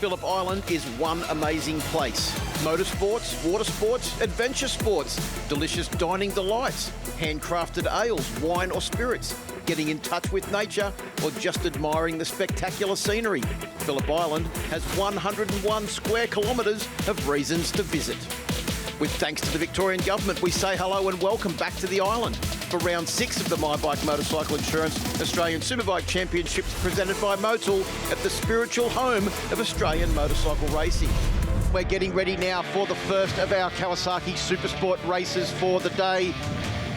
Phillip Island is one amazing place. Motorsports, water sports, adventure sports, delicious dining delights, handcrafted ales, wine or spirits, getting in touch with nature, or just admiring the spectacular scenery. Phillip Island has 101 square kilometres of reasons to visit. With thanks to the Victorian Government, we say hello and welcome back to the island for round 6 of the My Bike Motorcycle Insurance Australian Superbike Championships presented by Motul at the spiritual home of Australian motorcycle racing. We're getting ready now for the first of our Kawasaki Supersport races for the day.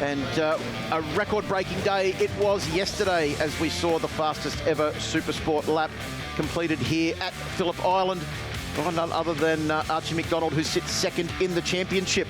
And a record-breaking day it was yesterday as we saw the fastest ever Supersport lap completed here at Phillip Island. None other than Archie McDonald, who sits second in the championship.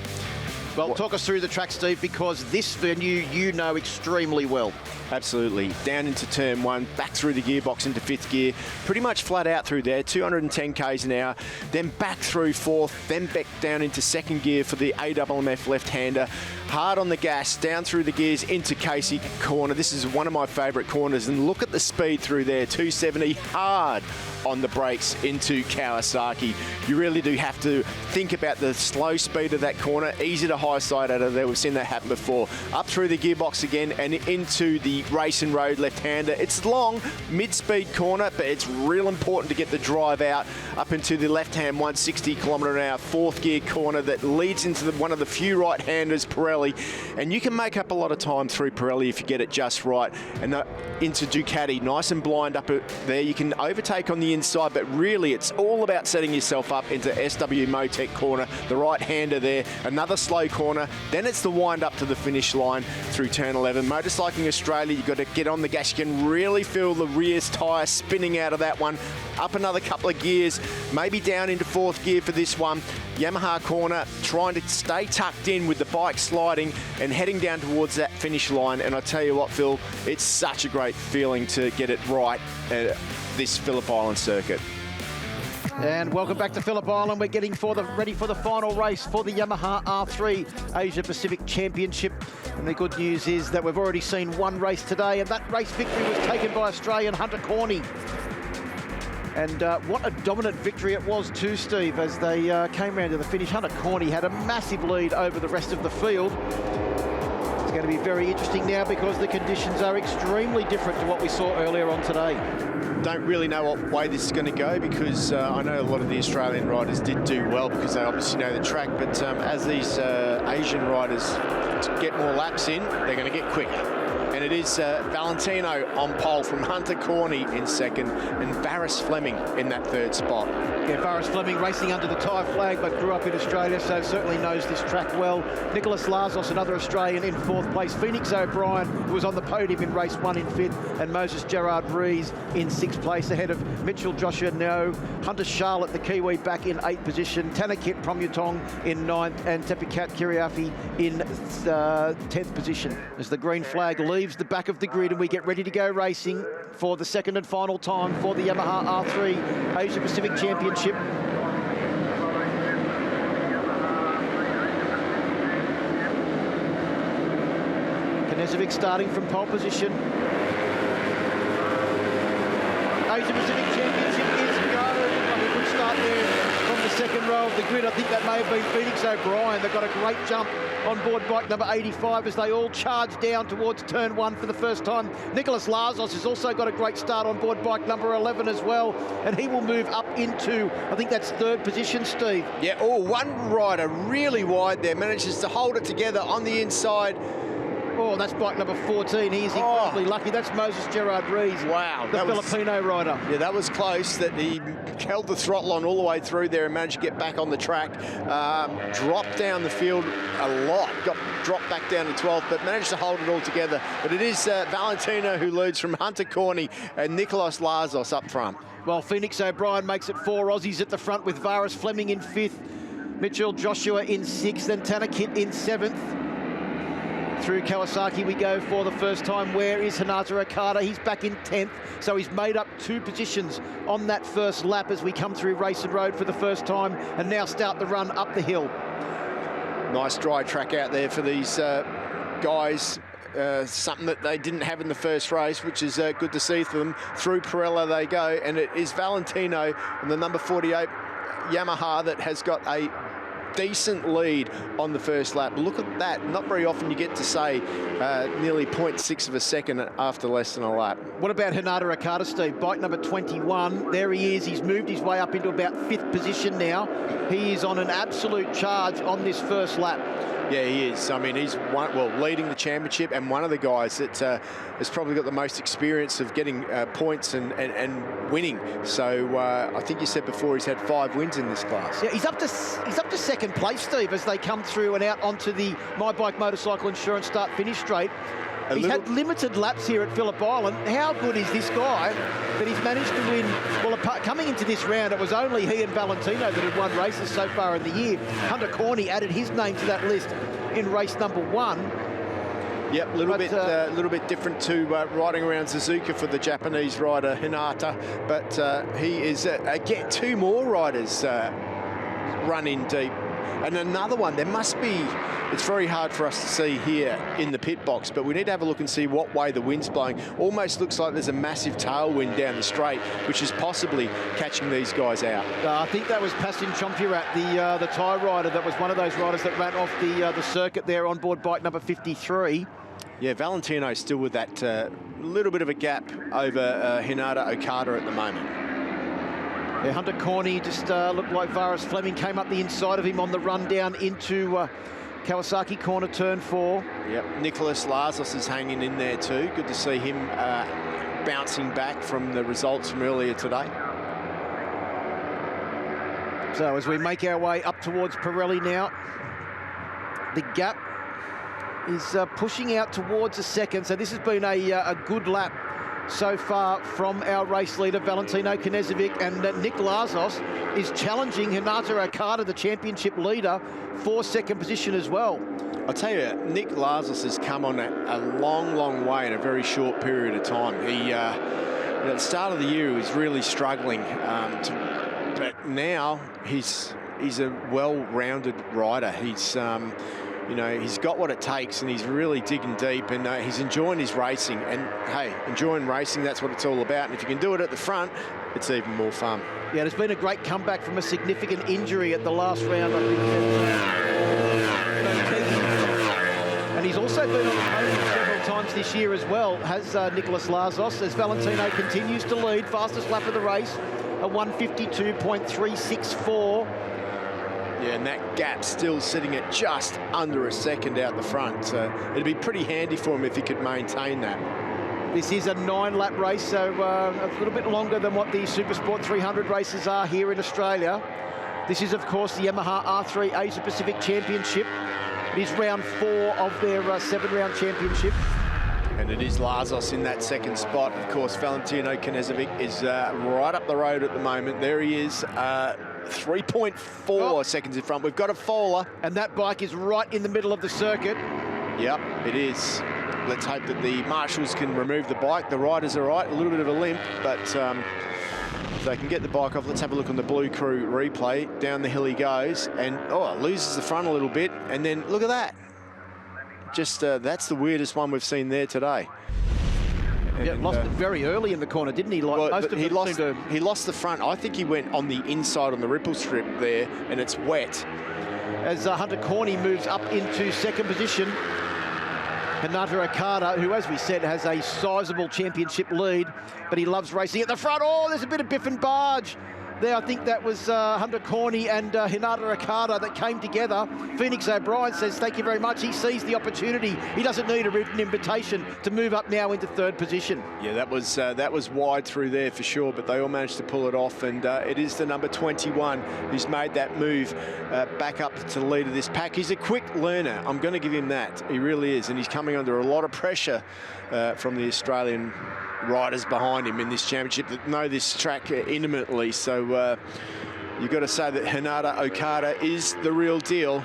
Well, talk us through the track, Steve, because this venue you know extremely well. Absolutely. Down into turn 1, back through the gearbox into 5th gear, pretty much flat out through there, 210 k's an hour, then back through 4th, then back down into 2nd gear for the AMMF left-hander, hard on the gas, down through the gears into Casey corner. This is one of my favourite corners, and look at the speed through there, 270, hard on the brakes into Kawasaki. You really do have to think about the slow speed of that corner, easy to high side out of there. We've seen that happen before. Up through the gearbox again and into the race and road left-hander. It's long, mid-speed corner, but it's real important to get the drive out up into the left-hand 160 kilometre an hour 4th gear corner that leads into one of the few right-handers, Pirelli. And you can make up a lot of time through Pirelli if you get it just right. And into Ducati, nice and blind up there. You can overtake on the inside, but really it's all about setting yourself up into SW Motec corner, the right-hander there, another slow corner, then it's the wind up to the finish line through turn 11. Motorcycling Australia, you've got to get on the gas. You can really feel the rear tyre spinning out of that one. Up another couple of gears, maybe down into 4th gear for this one. Yamaha corner, trying to stay tucked in with the bike sliding and heading down towards that finish line. And I tell you what, Phil, it's such a great feeling to get it right at this Phillip Island circuit. And welcome back to Phillip Island. We're getting ready for the final race for the Yamaha R3 Asia-Pacific Championship. And the good news is that we've already seen one race today, and that race victory was taken by Australian Hunter Corney. And what a dominant victory it was too, Steve, as they came round to the finish. Hunter Corney had a massive lead over the rest of the field. It's going to be very interesting now because the conditions are extremely different to what we saw earlier on today. Don't really know what way this is going to go because I know a lot of the Australian riders did do well because they obviously know the track, but as these Asian riders get more laps in, they're going to get quicker. And it is Valentino on pole from Hunter Corney in 2nd and Barris Fleming in that 3rd spot. Yeah, Barris Fleming racing under the Thai flag but grew up in Australia, so certainly knows this track well. Nicholas Lazos, another Australian, in 4th place. Phoenix O'Brien, who was on the podium in race 1, in 5th, and Moses Gerard Rees in 6th place ahead of Mitchell Joshua No, Hunter Charlotte, the Kiwi, back in 8th position, Tanakit Promutong in 9th, and Tepikat Kiriafi in 10th position. As the green flag leaves the back of the grid and we get ready to go racing for the second and final time for the Yamaha R3 Asia-Pacific Championship. Knežević starting from pole position. Asia-Pacific Championship is go. A good start there from the second row of the grid. I think that may have been Phoenix O'Brien. They've got a great jump on board bike number 85 as they all charge down towards turn 1 for the first time. Nicholas Lazos has also got a great start on board bike number 11 as well, and he will move up into, I think that's 3rd position, Steve. Yeah, one rider really wide there, manages to hold it together on the inside. Oh, that's bike number 14. He is incredibly lucky. That's Moses Gerard Rees. Wow. The Filipino rider. Yeah, that was close. That he held the throttle on all the way through there and managed to get back on the track. Dropped down the field a lot. Got dropped back down to 12th, but managed to hold it all together. But it is Valentino who leads from Hunter Corney and Nicholas Lazos up front. Well, Phoenix O'Brien makes it 4 Aussies at the front with Barris Fleming in 5th, Mitchell Joshua in 6th, and Tanakit in 7th. Through Kawasaki we go for the first time. Where is Hinata Okada? He's back in 10th, so he's made up 2 positions on that first lap as we come through race and road for the first time and now start the run up the hill. Nice dry track out there for these guys something that they didn't have in the first race, which is good to see for them. Through Pirello they go, and it is Valentino and the number 48 Yamaha that has got a decent lead on the first lap. Look at that. Not very often you get to say nearly 0.6 of a second after less than a lap. What about Hinata Okada, Steve? Bike number 21. There he is. He's moved his way up into about 5th position now. He is on an absolute charge on this first lap. Yeah, he is. I mean, he's leading the championship, and one of the guys that has probably got the most experience of getting points and winning. So I think you said before he's had 5 wins in this class. Yeah, he's up to second place, Steve, as they come through and out onto the My Bike Motorcycle Insurance start-finish straight. He's had limited laps here at Phillip Island. How good is this guy that he's managed to win? Well, coming into this round, it was only he and Valentino that had won races so far in the year. Hunter Corney added his name to that list in race number 1. Yep, a little bit different to riding around Suzuka for the Japanese rider Hinata, but he is again 2 more riders run in deep. And another one, there must be, it's very hard for us to see here in the pit box, but we need to have a look and see what way the wind's blowing. Almost looks like there's a massive tailwind down the straight, which is possibly catching these guys out. I think that was Pastin Chompirat, the Thai rider, that was one of those riders that ran off the circuit there on board bike number 53. Yeah, Valentino's still with that little bit of a gap over Hinata Okada at the moment. Yeah, Hunter Corney just looked like Varis Fleming came up the inside of him on the run down into Kawasaki corner turn 4. Yep, Nicholas Lazos is hanging in there too. Good to see him bouncing back from the results from earlier today. So as we make our way up towards Pirelli now, the gap is pushing out towards a second. So this has been a good lap so far from our race leader, Valentino Knežević, and Nick Lazos is challenging Hinata Okada, the championship leader, for second position as well. I'll tell you, Nick Lazos has come on a long, long way in a very short period of time. He, at the start of the year, he was really struggling, but now he's a well-rounded rider. He's you know, he's got what it takes, and he's really digging deep, and he's enjoying his racing. And hey, enjoying racing, that's what it's all about. And if you can do it at the front, it's even more fun. Yeah, there's been a great comeback from a significant injury at the last round, I think. And he's also been on the podium several times this year as well, has Nicholas Lazos, as Valentino continues to lead. Fastest lap of the race, a 1:52.364. Yeah, and that gap still sitting at just under a second out the front. So it'd be pretty handy for him if he could maintain that. This is a 9-lap race, so a little bit longer than what the Supersport 300 races are here in Australia. This is, of course, the Yamaha R3 Asia-Pacific Championship. It is round 4 of their 7-round championship. And it is Lazos in that second spot. Of course, Valentino Knežević is right up the road at the moment. There he is. 3.4 seconds in front. We've got a faller. And that bike is right in the middle of the circuit. Yep, it is. Let's hope that the marshals can remove the bike. The rider's all right, a little bit of a limp, but if they can get the bike off. Let's have a look on the Blue Crew replay. Down the hill he goes, and loses the front a little bit, and then look at that. Just that's the weirdest one we've seen there today. Yeah, lost it very early in the corner, didn't he? Like most of he lost the front. I think he went on the inside on the ripple strip there, and it's wet. As Hunter Corney moves up into second position, Hinata Okada, who, as we said, has a sizable championship lead, but he loves racing at the front. Oh, there's a bit of biff and barge there. I think that was Hunter Corney and Hinata Okada that came together. Phoenix O'Brien says thank you very much. He sees the opportunity. He doesn't need a written invitation to move up now into third position. Yeah, that was wide through there for sure, but they all managed to pull it off, and it is the number 21 who's made that move back up to the lead of this pack. He's a quick learner. I'm going to give him that. He really is, and he's coming under a lot of pressure from the Australian riders behind him in this championship that know this track intimately. So you've got to say that Hinata Okada is the real deal.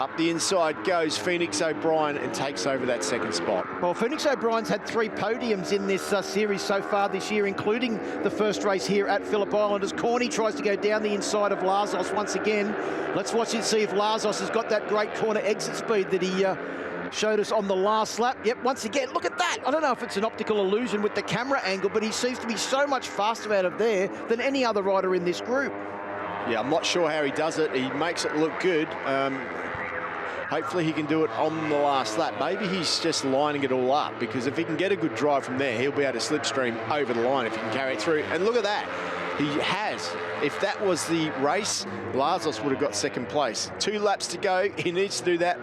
Up the inside goes Phoenix O'Brien and takes over that second spot. Well, Phoenix O'Brien's had 3 podiums in this series so far this year, including the first race here at Phillip Island, as Corney tries to go down the inside of Lazos once again. Let's watch and see if Lazos has got that great corner exit speed that he showed us on the last lap. Yep, once again, look at that. I don't know if it's an optical illusion with the camera angle, but he seems to be so much faster out of there than any other rider in this group. Yeah, I'm not sure how he does it. He makes it look good. Hopefully he can do it on the last lap. Maybe he's just lining it all up, because if he can get a good drive from there, he'll be able to slipstream over the line if he can carry it through. And look at that. He has. If that was the race, Lazos would have got second place. 2 laps to go. He needs to do that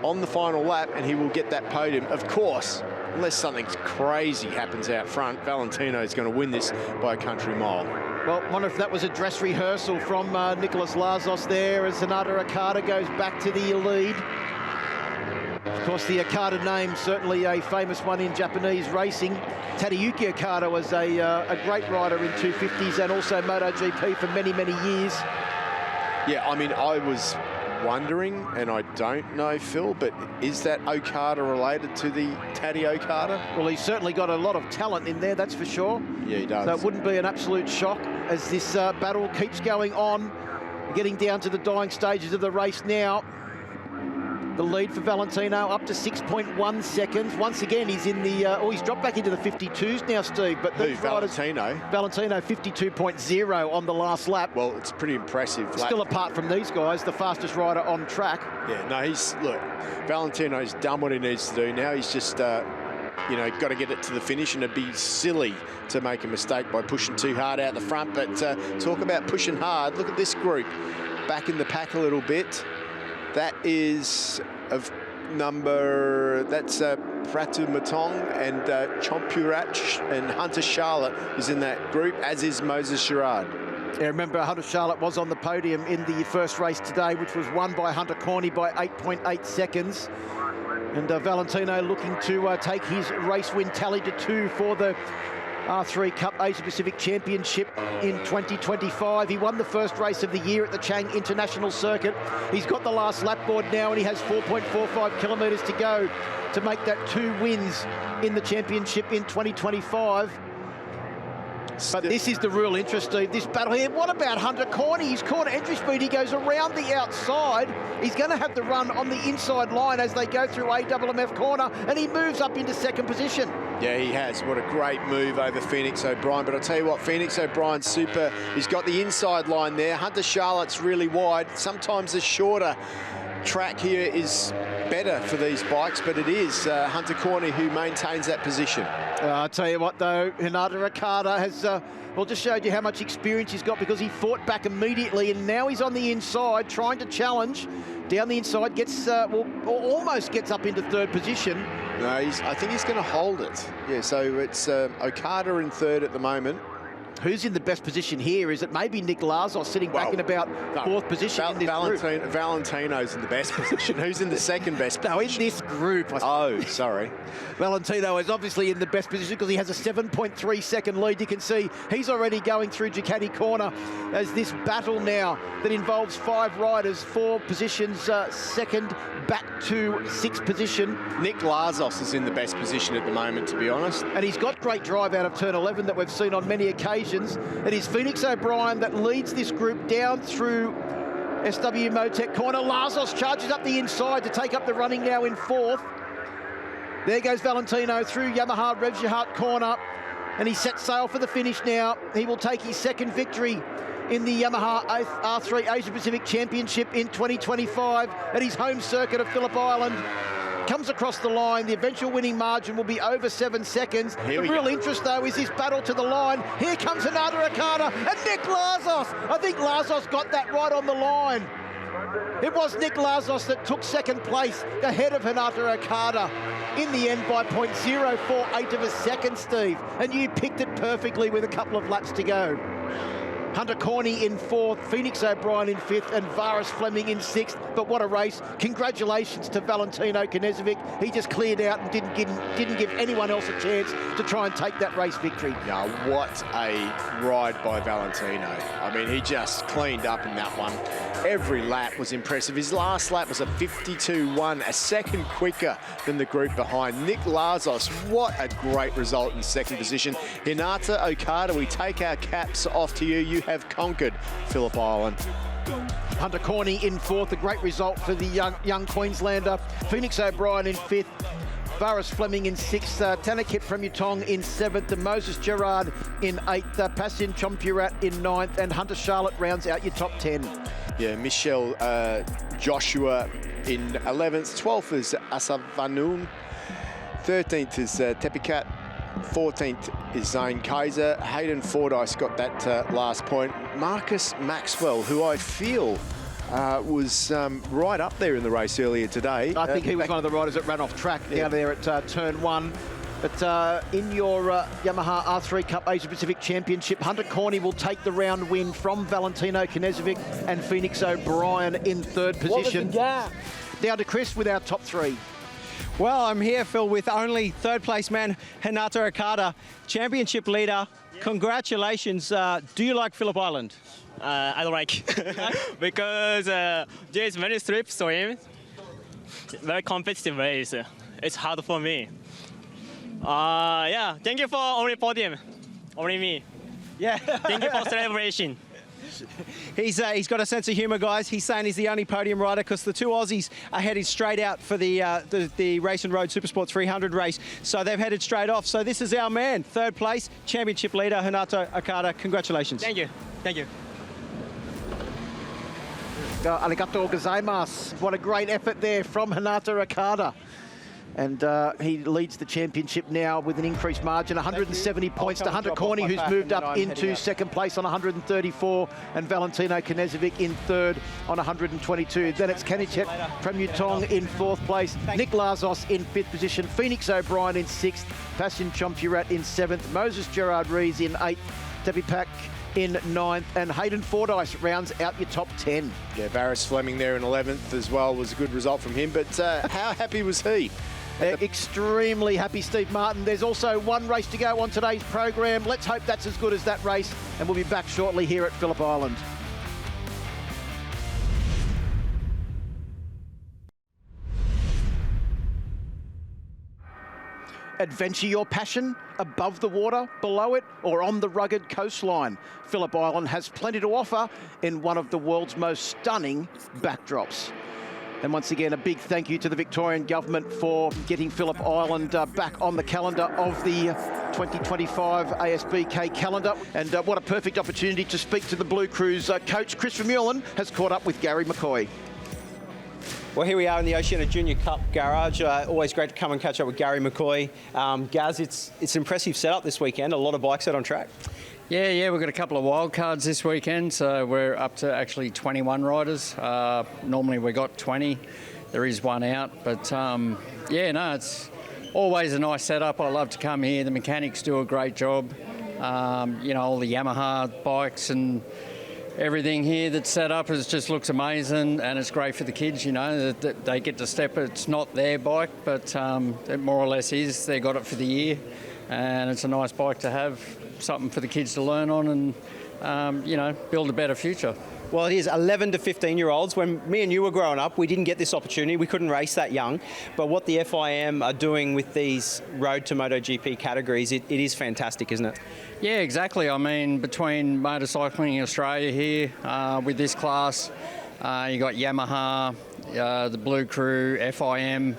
on the final lap, and he will get that podium. Of course, unless something crazy happens out front, Valentino is going to win this by a country mile. Well, I wonder if that was a dress rehearsal from Nicolas Lazos there, as Hinata Okada goes back to the lead. Of course, the Okada name, certainly a famous one in Japanese racing. Tadayuki Okada was a great rider in 250s and also MotoGP for many, many years. Yeah, I mean, I was wondering, and I don't know, Phil, but is that Okada related to the Taddy Okada? Well, he's certainly got a lot of talent in there, that's for sure. Yeah, he does. So it wouldn't be an absolute shock as this battle keeps going on. Getting down to the dying stages of the race now. The lead for Valentino up to 6.1 seconds. Once again, he's in the, he's dropped back into the 52s now, Steve. But who, Valentino? Valentino 52.0 on the last lap. Well, it's pretty impressive. Still apart from these guys, the fastest rider on track. Yeah, no, look, Valentino's done what he needs to do. Now he's just, you know, got to get it to the finish, and it'd be silly to make a mistake by pushing too hard out the front. But talk about pushing hard. Look at this group back in the pack a little bit. That is of number, that's Pratu Matong and Chompurach, and Hunter Charlotte is in that group, as is Moses Girard. Yeah, remember, Hunter Charlotte was on the podium in the first race today, which was won by Hunter Corney by 8.8 seconds. And Valentino looking to take his race win tally to 2 for the R3 Cup Asia-Pacific Championship in 2025. He won the first race of the year at the Chang International Circuit. He's got the last lap board now, and he has 4.45 kilometres to go to make that 2 wins in the championship in 2025. But this is the real interest, Steve, this battle here. What about Hunter Corney? His corner entry speed, he goes around the outside. He's going to have the run on the inside line as they go through AMF corner, and he moves up into second position. Yeah, he has. What a great move over Phoenix O'Brien. But I'll tell you what, Phoenix O'Brien's super. He's got the inside line there. Hunter Charlotte's really wide. Sometimes the shorter track here is better for these bikes, but it is Hunter Corney who maintains that position. I'll tell you what, though, Hinata Okada has well, just showed you how much experience he's got, because he fought back immediately, and now he's on the inside trying to challenge. Down the inside, gets well, almost gets up into third position. No, I think he's going to hold it. Yeah, so it's Okada in third at the moment. Who's in the best position here? Is it maybe Nick Lazos sitting back in about fourth position in this group? Valentino's in the best position. Who's in the second best position? No, in this group. Oh, sorry. Valentino is obviously in the best position because he has a 7.3 second lead. You can see he's already going through Ducati corner as this battle now that involves 5 riders, 4 positions, second back to 6th position. Nick Lazos is in the best position at the moment, to be honest. And he's got great drive out of turn 11 that we've seen on many occasions. It is Phoenix O'Brien that leads this group down through SW Motec corner. Lazos charges up the inside to take up the running now in 4th. There goes Valentino through Yamaha Revjahart corner, and he sets sail for the finish now. He will take his second victory in the Yamaha R3 Asia-Pacific Championship in 2025 at his home circuit of Phillip Island. Comes across the line. The eventual winning margin will be over 7 seconds. The real interest, though, is this battle to the line. Here comes Hinata Okada and Nick Lazos. I think Lazos got that right on the line. It was Nick Lazos that took second place ahead of Hinata Okada in the end by 0.048 of a second, Steve. And you picked it perfectly with a couple of laps to go. Hunter Corney in 4th, Phoenix O'Brien in 5th, and Varis Fleming in 6th. But what a race. Congratulations to Valentino Knežević. He just cleared out and didn't give anyone else a chance to try and take that race victory. Yeah, what a ride by Valentino. I mean, he just cleaned up in that one. Every lap was impressive. His last lap was a 52.1, a second quicker than the group behind. Nick Lazos, what a great result in second position. Hinata Okada, we take our caps off to you. You have conquered Phillip Island. Hunter Corney in fourth, a great result for the young Queenslander. Phoenix O'Brien in fifth. Varus Fleming in sixth, Tanakit Premutong in seventh, and Moses Gerard in eighth, Passion Chompurat in ninth, and Hunter Charlotte rounds out your top 10. Yeah, Michelle Joshua in 11th, 12th is Asavanun, 13th is Tepikat, 14th is Zane Kaiser. Hayden Fordyce got that last point. Marcus Maxwell, who I feel was right up there in the race earlier today. I think he was one of the riders that ran off track down there at turn one. But in your Yamaha R3 Cup Asia-Pacific Championship, Hunter Corney will take the round win from Valentino Knežević and Phoenix O'Brien in third position. Down to Chris with our top three. Well, I'm here, Phil, with only third place man, Hinata Okada, championship leader. Congratulations. Do you like Phillip Island? I don't like because there's many strips for him. Very competitive race. It's hard for me. Yeah, thank you for only podium, only me. Yeah. Thank you for celebration. He's got a sense of humour, guys. He's saying he's the only podium rider because the two Aussies are headed straight out for the Race and Road Supersport 300 race. So they've headed straight off. So this is our man, third place, championship leader, Hinata Okada. Congratulations. Thank you. Thank you. Arigato gozaimasu. What a great effort there from Hinata Okada. And he leads the championship now with an increased margin, 170 points to Hunter Corney, who's moved up into second place on 134, and Valentino Knežević in third on 122. Then it's Kanichet Premutong in fourth place, Nick Lazos in fifth position, Phoenix O'Brien in sixth, Passion Chompurat in seventh, Moses Gerard Rees in eighth, Tepipak in ninth, and Hayden Fordyce rounds out your top 10. Yeah, Varus Fleming there in 11th as well was a good result from him, but how happy was he? Extremely happy, Steve Martin. There's also one race to go on today's program. Let's hope that's as good as that race, and we'll be back shortly here at Phillip Island. Adventure your passion above the water, below it, or on the rugged coastline. Phillip Island has plenty to offer in one of the world's most stunning backdrops. And once again, a big thank you to the Victorian Government for getting Phillip Island back on the calendar of the 2025 ASBK calendar. And what a perfect opportunity to speak to the Blue Crews. Coach Chris Vermeulen has caught up with Garry McCoy. Well, here we are in the Oceania Junior Cup garage. Always great to come and catch up with Garry McCoy. Gaz, it's an impressive setup this weekend. A lot of bikes out on track. Yeah, we've got a couple of wild cards this weekend, so we're up to actually 21 riders. Normally we got 20. There is one out, but it's always a nice setup. I love to come here. The mechanics do a great job. All the Yamaha bikes and everything here that's set up just looks amazing, and it's great for the kids, that they get to step. It's not their bike, but it more or less is. They got it for the year, and it's a nice bike to have, something for the kids to learn on and, build a better future. Well, it is 11 to 15-year-olds. When me and you were growing up, we didn't get this opportunity. We couldn't race that young. But what the FIM are doing with these Road to MotoGP categories, it is fantastic, isn't it? Yeah, exactly. I mean, between Motorcycling Australia here with this class, you got Yamaha, the Blue Crew, FIM.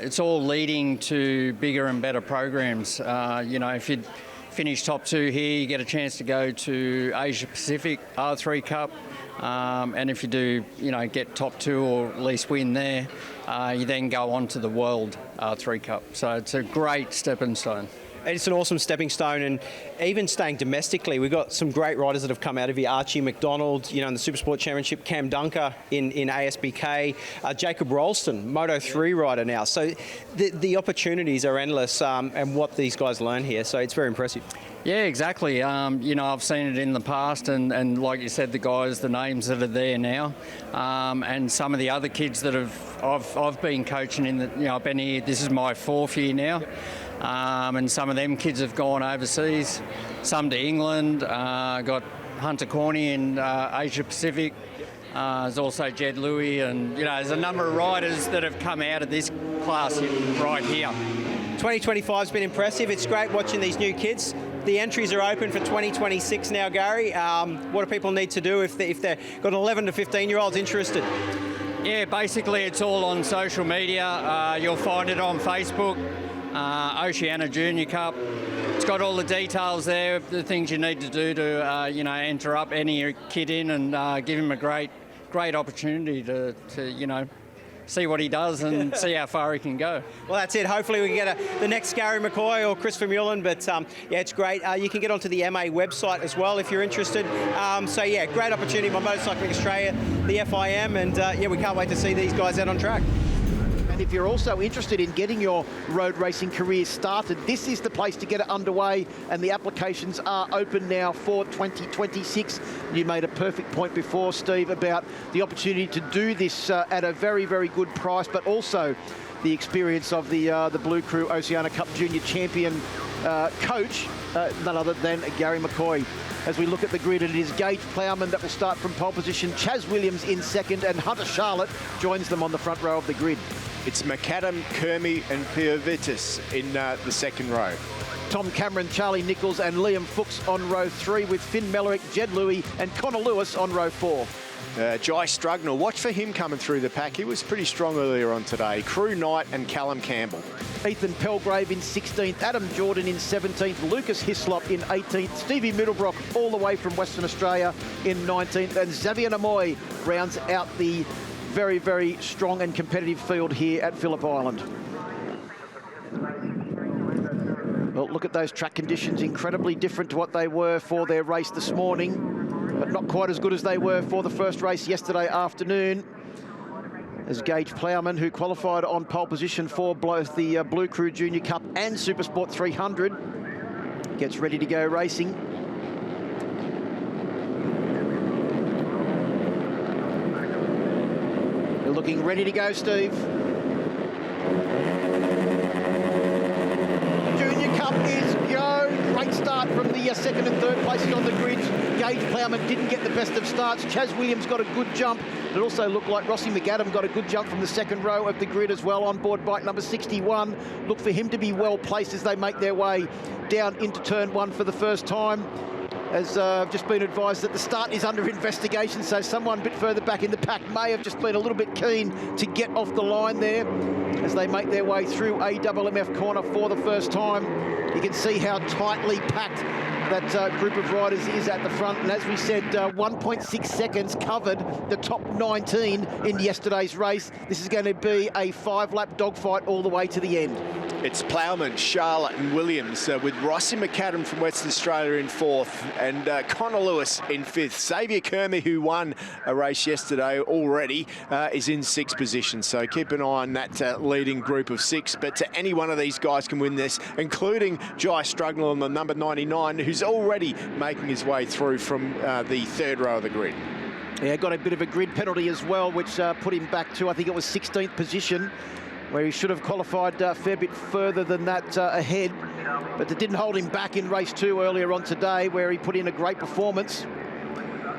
It's all leading to bigger and better programs. If you finish top two here, you get a chance to go to Asia-Pacific R3 Cup. And if you do, get top two or at least win there, you then go on to the World R3 Cup. So it's a great stepping stone. It's an awesome stepping stone, and even staying domestically, we've got some great riders that have come out of here. Archie McDonald, in the Supersport Championship, Cam Dunker in ASBK, Jacob Rolston, Moto3 rider now. So the opportunities are endless, and what these guys learn here, so it's very impressive. Yeah, exactly. I've seen it in the past, and like you said, the names that are there now, and some of the other kids that I've been coaching I've been here, this is my fourth year now. And some of them kids have gone overseas, some to England, got Hunter Corney in Asia-Pacific. There's also Jed Louis, and there's a number of riders that have come out of this class right here. 2025's been impressive. It's great watching these new kids. the entries are open for 2026 now, Gary. What do people need to do if they've got 11 to 15-year-olds interested? Yeah, basically it's all on social media. You'll find it on Facebook, Oceania Junior Cup. It's got all the details there, the things you need to do to, enter up any kid in and give him a great opportunity to see what he does and see how far he can go. Well, that's it. Hopefully we can get the next Garry McCoy or Chris Vermeulen, but yeah, it's great. You can get onto the MA website as well if you're interested. So yeah, great opportunity by Motorcycling Australia, the FIM, and yeah, we can't wait to see these guys out on track. And if you're also interested in getting your road racing career started, this is the place to get it underway, and the applications are open now for 2026. You made a perfect point before, Steve, about the opportunity to do this at a very, very good price, but also the experience of the Blue Crew Oceania Cup Junior Champion coach, none other than Garry McCoy. As we look at the grid, it is Gage Plowman that will start from pole position, Chaz Williams in second, and Hunter Charlotte joins them on the front row of the grid. It's McAdam, Kermy and Piovitis in the second row. Tom Cameron, Charlie Nichols and Liam Fuchs on row 3, with Finn Mellerick, Jed Louis and Connor Lewis on row 4. Jai Strugnell, watch for him coming through the pack. He was pretty strong earlier on today. Crew Knight and Callum Campbell. Ethan Pelgrave in 16th, Adam Jordan in 17th, Lucas Hislop in 18th, Stevie Middlebrock all the way from Western Australia in 19th, and Xavier Namoy rounds out the very, very strong and competitive field here at Phillip Island. Well, look at those track conditions, incredibly different to what they were for their race this morning, but not quite as good as they were for the first race yesterday afternoon. As Gage Plowman, who qualified on pole position for both the Blue Crew Junior Cup and Supersport 300, gets ready to go racing. They're looking ready to go, Steve. Junior Cup is go. Great start from the second and third places on the grid. Gage Plowman didn't get the best of starts. Chaz Williams got a good jump. It also looked like Rossi McAdam got a good jump from the second row of the grid as well on board bike number 61. Look for him to be well placed as they make their way down into turn 1 for the first time. As I've just been advised that the start is under investigation, so someone a bit further back in the pack may have just been a little bit keen to get off the line there as they make their way through AMMF corner for the first time. You can see how tightly packed that group of riders is at the front, and as we said, 1.6 seconds covered the top 19 in yesterday's race. This is going to be a 5-lap dogfight all the way to the end. It's Plowman, Charlotte and Williams with Rossi McAdam from Western Australia in 4th and Connor Lewis in 5th. Xavier Kermy, who won a race yesterday already, is in 6th position. So keep an eye on that leading group of 6. But any one of these guys can win this, including Jai Strugnell on the number 99, who's already making his way through from the third row of the grid. Yeah, got a bit of a grid penalty as well, which put him back to, I think it was 16th position, where he should have qualified a fair bit further than that ahead. But it didn't hold him back in race 2 earlier on today, where he put in a great performance.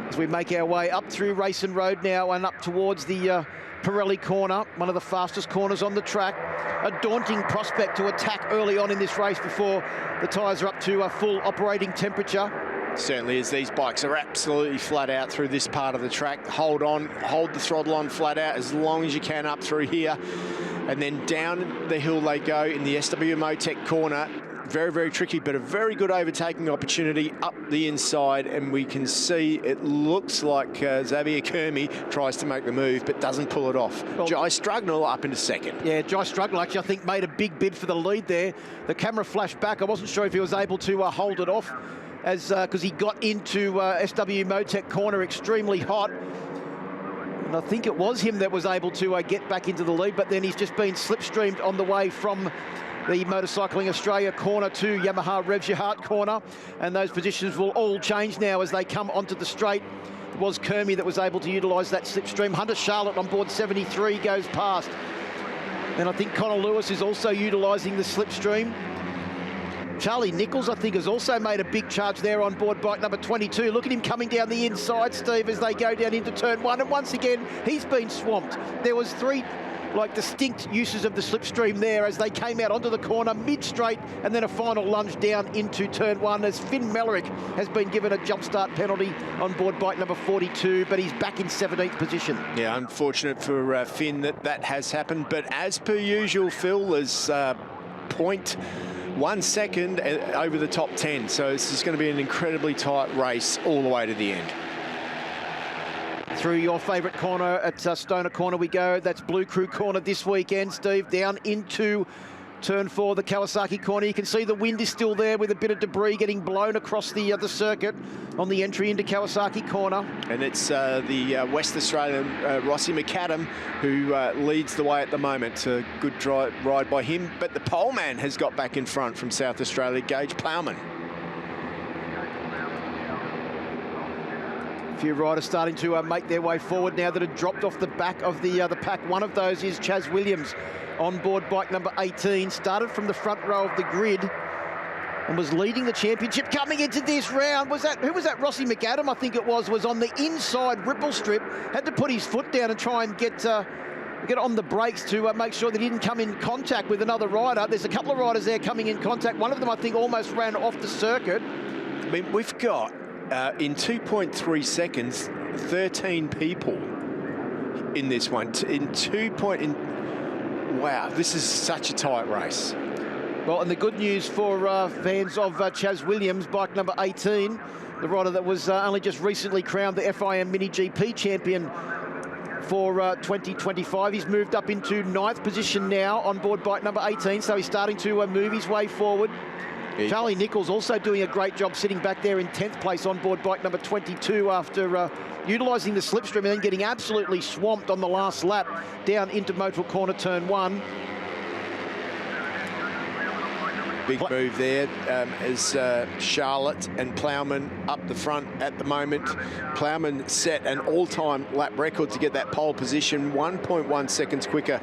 As we make our way up through Racing Road now and up towards the Pirelli corner, one of the fastest corners on the track. A daunting prospect to attack early on in this race before the tyres are up to a full operating temperature. Certainly, as these bikes are absolutely flat out through this part of the track. Hold on, hold the throttle on flat out as long as you can up through here. And then down the hill they go in the SW Motec corner. Very, very tricky, but a very good overtaking opportunity up the inside. And we can see it looks like Xavier Kermy tries to make the move, but doesn't pull it off. Well, Jai Strugnell up into 2nd. Yeah, Jai Strugnell actually, I think, made a big bid for the lead there. The camera flashed back. I wasn't sure if he was able to hold it off, as because he got into SW Motec corner extremely hot. And I think it was him that was able to get back into the lead, but then he's just been slipstreamed on the way from the Motorcycling Australia corner to Yamaha Revs Your Heart corner. And those positions will all change now as they come onto the straight. It was Kermy that was able to utilise that slipstream. Hunter Charlotte on board 73 goes past. And I think Connor Lewis is also utilising the slipstream. Charlie Nichols, I think, has also made a big charge there on board bike number 22. Look at him coming down the inside, Steve, as they go down into turn 1. And once again, he's been swamped. There was 3 like distinct uses of the slipstream there as they came out onto the corner mid-straight, and then a final lunge down into turn one as Finn Mellerick has been given a jump start penalty on board bike number 42, but he's back in 17th position. Yeah, unfortunate for Finn that has happened, but as per usual, Phil, there's 0.1 second over the top 10, so this is going to be an incredibly tight race all the way to the end. Through your favourite corner at Stoner Corner we go. That's Blue Crew Corner this weekend, Steve, down into turn 4, the Kawasaki corner. You can see the wind is still there with a bit of debris getting blown across the circuit on the entry into Kawasaki corner. And it's the West Australian Rossi McAdam who leads the way at the moment. A good ride by him, but the pole man has got back in front from South Australia, Gage Plowman. A few riders starting to make their way forward now that have dropped off the back of the pack. One of those is Chaz Williams on board bike number 18. Started from the front row of the grid and was leading the championship coming into this round. Who was that? Rossi McAdam, I think it was on the inside ripple strip. Had to put his foot down and try and get on the brakes to make sure that he didn't come in contact with another rider. There's a couple of riders there coming in contact. One of them, I think, almost ran off the circuit. I mean, we've got in 2.3 seconds, 13 people in this one. Wow, this is such a tight race. Well, and the good news for fans of Chaz Williams, bike number 18, the rider that was only just recently crowned the FIM Mini GP champion for 2025. He's moved up into 9th position now on board bike number 18, so he's starting to move his way forward. Charlie Nichols also doing a great job sitting back there in 10th place on board bike number 22 after utilising the slipstream and then getting absolutely swamped on the last lap down into Motul Corner turn 1. Big move there as Charlotte and Plowman up the front at the moment. Plowman set an all-time lap record to get that pole position, 1.1 seconds quicker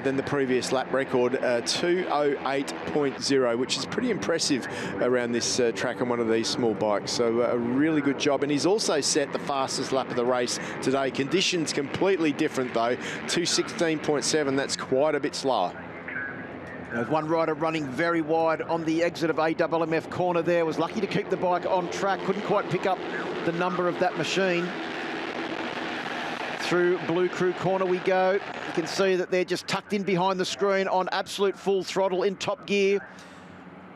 than the previous lap record, 2:08.0, which is pretty impressive around this track on one of these small bikes. So a really good job. And he's also set the fastest lap of the race today. Conditions completely different though, 2:16.7, that's quite a bit slower. There's one rider running very wide on the exit of AWMF corner there. Was lucky to keep the bike on track. Couldn't quite pick up the number of that machine. Through Blue Crew Corner we go. You can see that they're just tucked in behind the screen on absolute full throttle in top gear.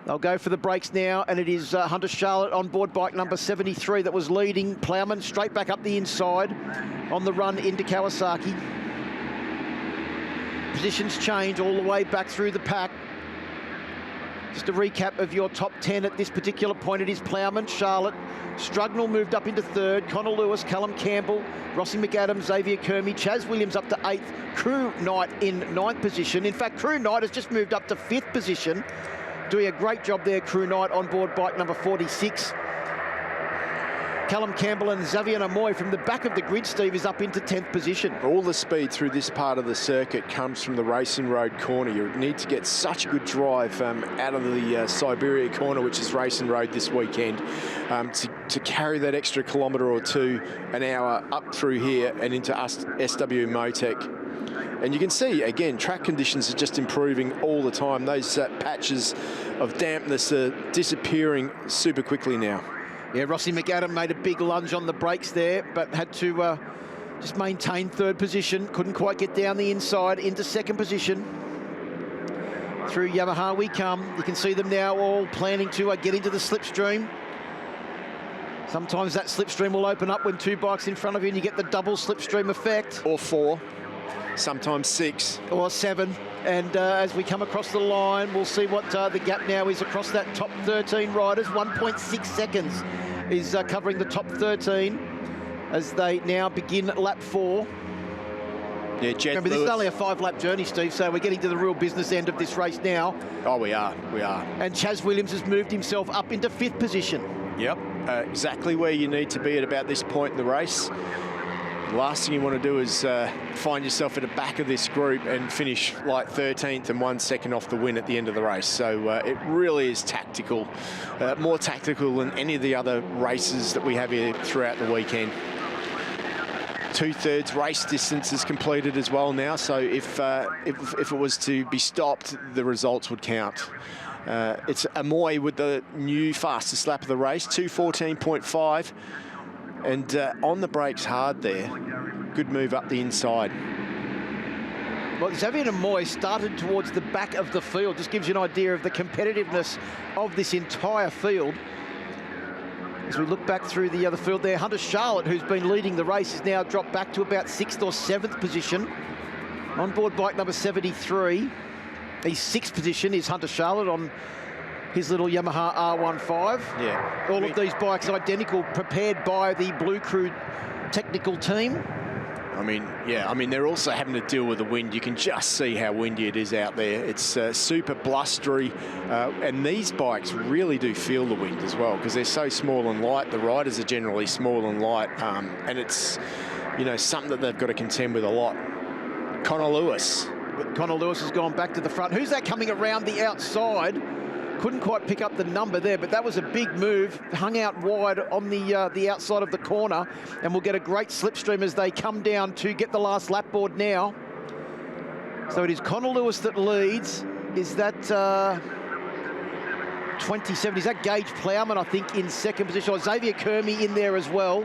They'll go for the brakes now, and it is Hunter Charlotte on board bike number 73 that was leading. Plowman straight back up the inside on the run into Kawasaki. Positions change all the way back through the pack. Just a recap of your top 10 at this particular point. It is Plowman, Charlotte, Strugnell moved up into 3rd, Connor Lewis, Callum Campbell, Rossi McAdam, Xavier Kermy, Chaz Williams up to 8th, Crew Knight in 9th position. In fact, Crew Knight has just moved up to 5th position. Doing a great job there, Crew Knight on board bike number 46. Callum Campbell and Xavier Namoy from the back of the grid, Steve, is up into 10th position. All the speed through this part of the circuit comes from the Racing Road corner. You need to get such a good drive out of the Siberia corner, which is Racing Road this weekend, to carry that extra kilometre or two an hour up through here and into SW Motec. And you can see, again, track conditions are just improving all the time. Those patches of dampness are disappearing super quickly now. Yeah, Rossi McAdam made a big lunge on the brakes there, but had to just maintain 3rd position. Couldn't quite get down the inside into 2nd position. Through Yamaha we come. You can see them now all planning to get into the slipstream. Sometimes that slipstream will open up when 2 bikes in front of you and you get the double slipstream effect. Or 4, sometimes 6. Or 7. And as we come across the line, we'll see what the gap now is across that top 13 riders. 1.6 seconds is covering the top 13 as they now begin lap 4. Yeah, Jet Remember, Lewis. this is only a 5-lap journey, Steve, so we're getting to the real business end of this race now. Oh, we are. And Chaz Williams has moved himself up into 5th position. Yep, exactly where you need to be at about this point in the race. The last thing you want to do is find yourself at the back of this group and finish like 13th and 1 second off the win at the end of the race. So it really is tactical, more tactical than any of the other races that we have here throughout the weekend. 2/3 race distance is completed as well now. So if it was to be stopped, the results would count. It's Amoy with the new fastest lap of the race, 2:14.5. And on the brakes hard there. Good move up the inside. Well, Xavier Amoy started towards the back of the field. Just gives you an idea of the competitiveness of this entire field. As we look back through the other field there, Hunter Charlotte, who's been leading the race, has now dropped back to about 6th or 7th position. On board bike number 73. His 6th position is Hunter Charlotte on his little Yamaha R15. Yeah. All of these bikes identical, prepared by the Blue Crew technical team. I mean, they're also having to deal with the wind. You can just see how windy it is out there. It's super blustery, and these bikes really do feel the wind as well because they're so small and light. The riders are generally small and light, and it's, you know, something that they've got to contend with a lot. Connor Lewis. But Connor Lewis has gone back to the front. Who's that coming around the outside? Couldn't quite pick up the number there, but that was a big move. Hung out wide on the outside of the corner, and we'll get a great slipstream as they come down to get the last lap board now. So it is Connor Lewis that leads. Is that 27? Is that Gage Plowman, I think, in second position? Or Xavier Kermy in there as well.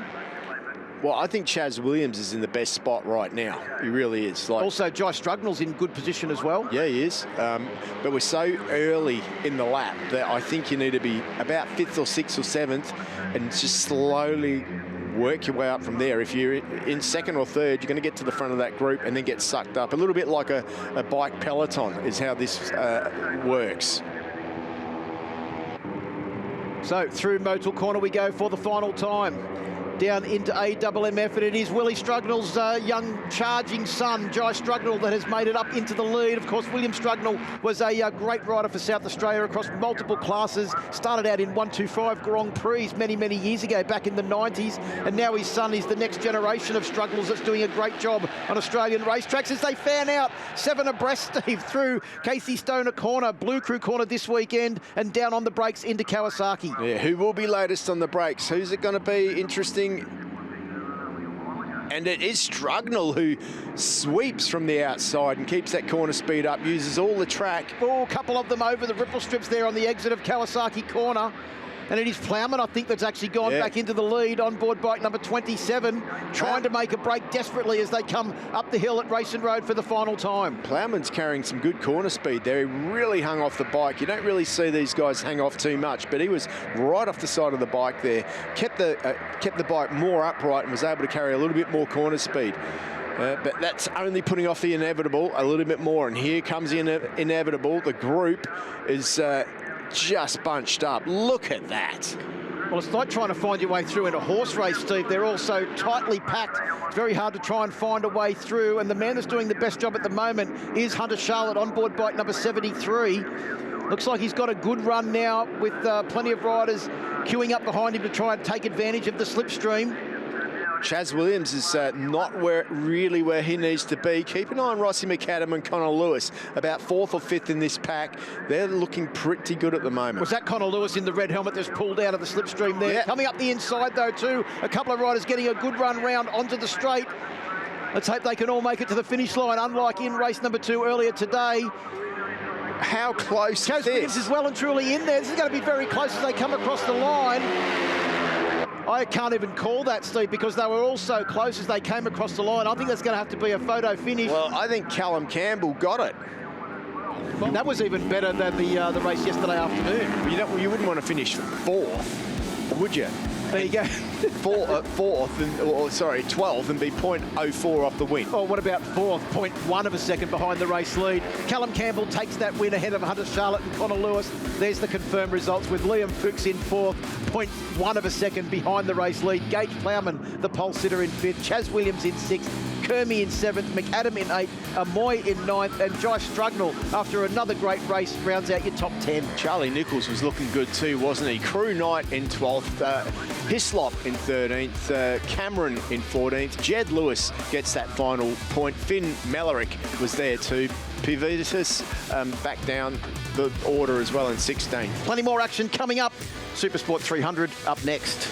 Well, I think Chaz Williams is in the best spot right now. He really is. Like, also, Jai Strugnall's in good position as well. Yeah, he is. But we're so early in the lap that I think you need to be about 5th or 6th or 7th and just slowly work your way up from there. If you're in 2nd or 3rd, you're going to get to the front of that group and then get sucked up. A little bit like a bike peloton is how this works. So through Motul Corner we go for the final time. Down into AMMF, and it is Willie Strugnall's young charging son, Jai Strugnall, that has made it up into the lead. Of course, William Strugnall was a great rider for South Australia across multiple classes. Started out in 125 Grand Prix many, many years ago, back in the 90s, and now his son is the next generation of Strugnalls that's doing a great job on Australian racetracks as they fan out 7 abreast, Steve, through Casey Stoner Corner, Blue Crew Corner this weekend, and down on the brakes into Kawasaki. Yeah, who will be latest on the brakes? Who's it going to be? Interesting. And it is Strugnall who sweeps from the outside and keeps that corner speed up, uses all the track. Oh, a couple of them over the ripple strips there on the exit of Kawasaki Corner. And it is Plowman, I think, that's actually gone back into the lead on board bike number 27, trying to make a break desperately as they come up the hill at Racing Road for the final time. Plowman's carrying some good corner speed there. He really hung off the bike. You don't really see these guys hang off too much, but he was right off the side of the bike there, kept the bike more upright and was able to carry a little bit more corner speed. But that's only putting off the inevitable a little bit more. And here comes the inevitable. The group is just bunched up. Look at that. Well, it's like trying to find your way through in a horse race, Steve. They're all so tightly packed. It's very hard to try and find a way through. And the man that's doing the best job at the moment is Hunter Charlotte on board bike number 73. Looks like he's got a good run now with plenty of riders queuing up behind him to try and take advantage of the slipstream. Chaz Williams is not really where he needs to be. Keep an eye on Rossi McAdam and Connor Lewis, about 4th or 5th in this pack. They're looking pretty good at the moment. Was that Connor Lewis in the red helmet that's pulled out of the slipstream there? Yeah. Coming up the inside, though, too. A couple of riders getting a good run round onto the straight. Let's hope they can all make it to the finish line, unlike in race number 2 earlier today. How close is this? Chaz Williams is well and truly in there. This is going to be very close as they come across the line. I can't even call that, Steve, because they were all so close as they came across the line. I think that's going to have to be a photo finish. Well, I think Callum Campbell got it. Well, that was even better than the race yesterday afternoon. You wouldn't want to finish 4th, would you? There you go. 12th and be 0.04 off the win. Oh, what about 4th? 0.1 of a second behind the race lead. Callum Campbell takes that win ahead of Hunter Charlotte and Connor Lewis. There's the confirmed results with Liam Fuchs in 4th, 0.1 of a second behind the race lead. Gage Plowman, the pole sitter, in 5th. Chaz Williams in 6th. Kermy in 7th, McAdam in 8th, Amoy in 9th, and Jai Strugnall, after another great race, rounds out your top 10. Charlie Nichols was looking good too, wasn't he? Crew Knight in 12th, Hislop in 13th, Cameron in 14th. Jed Lewis gets that final point. Finn Mellerick was there too. Pivitas back down the order as well in 16th. Plenty more action coming up. Supersport 300 up next.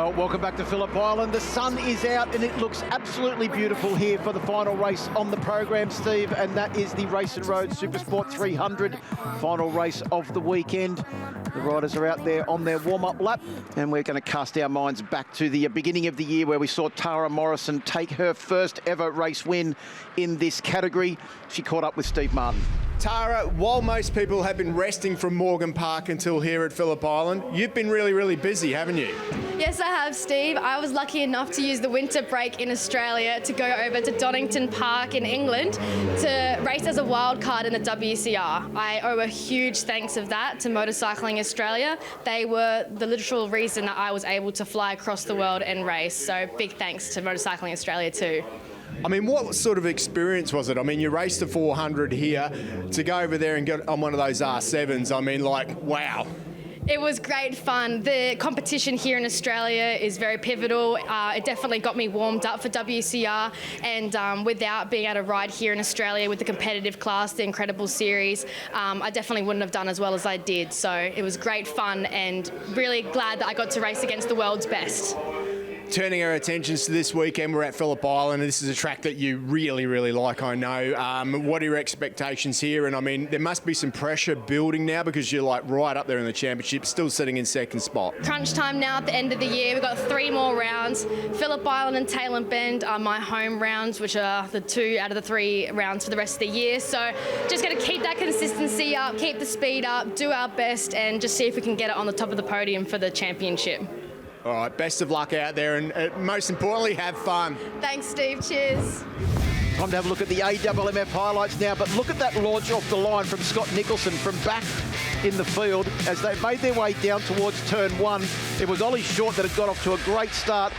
Well, welcome back to Phillip Island. The sun is out and it looks absolutely beautiful here for the final race on the program, Steve, and that is the Race and Road Supersport 300, final race of the weekend. The riders are out there on their warm-up lap, and we're going to cast our minds back to the beginning of the year where we saw Tara Morrison take her first ever race win in this category. She caught up with Steve Martin. Tara, while most people have been resting from Morgan Park until here at Phillip Island, you've been really, really busy, haven't you? Yes, I have, Steve. I was lucky enough to use the winter break in Australia to go over to Donington Park in England to race as a wild card in the WCR. I owe a huge thanks of that to Motorcycling Australia. They were the literal reason that I was able to fly across the world and race. So big thanks to Motorcycling Australia too. I mean, what sort of experience was it? I mean, you raced the 400 here, to go over there and get on one of those R7s, I mean, like, wow. It was great fun. The competition here in Australia is very pivotal. It definitely got me warmed up for WCR, and without being able to ride here in Australia with the competitive class, the Incredible Series, I definitely wouldn't have done as well as I did. So it was great fun and really glad that I got to race against the world's best. Turning our attentions to this weekend, we're at Phillip Island, and this is a track that you really, really like, I know. What are your expectations here? And I mean, there must be some pressure building now because you're like right up there in the championship, still sitting in second spot. Crunch time now at the end of the year. We've got 3 more rounds. Phillip Island and Tailem Bend are my home rounds, which are the 2 out of the 3 rounds for the rest of the year. So just got to keep that consistency up, keep the speed up, do our best, and just see if we can get it on the top of the podium for the championship. All right, best of luck out there, and most importantly, have fun. Thanks, Steve. Cheers. Time to have a look at the AWMF highlights now, but look at that launch off the line from Scott Nicholson from back in the field as they made their way down towards turn 1. It was Ollie Short that had got off to a great start,